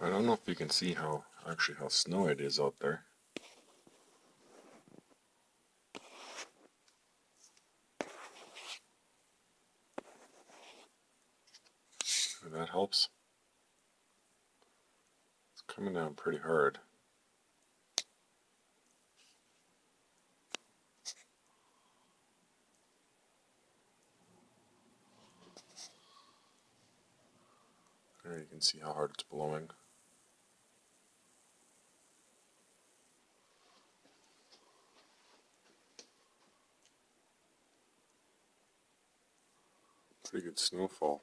I don't know if you can see how snowy it is out there. If that helps. It's coming down pretty hard. There you can see how hard it's blowing. Pretty good snowfall.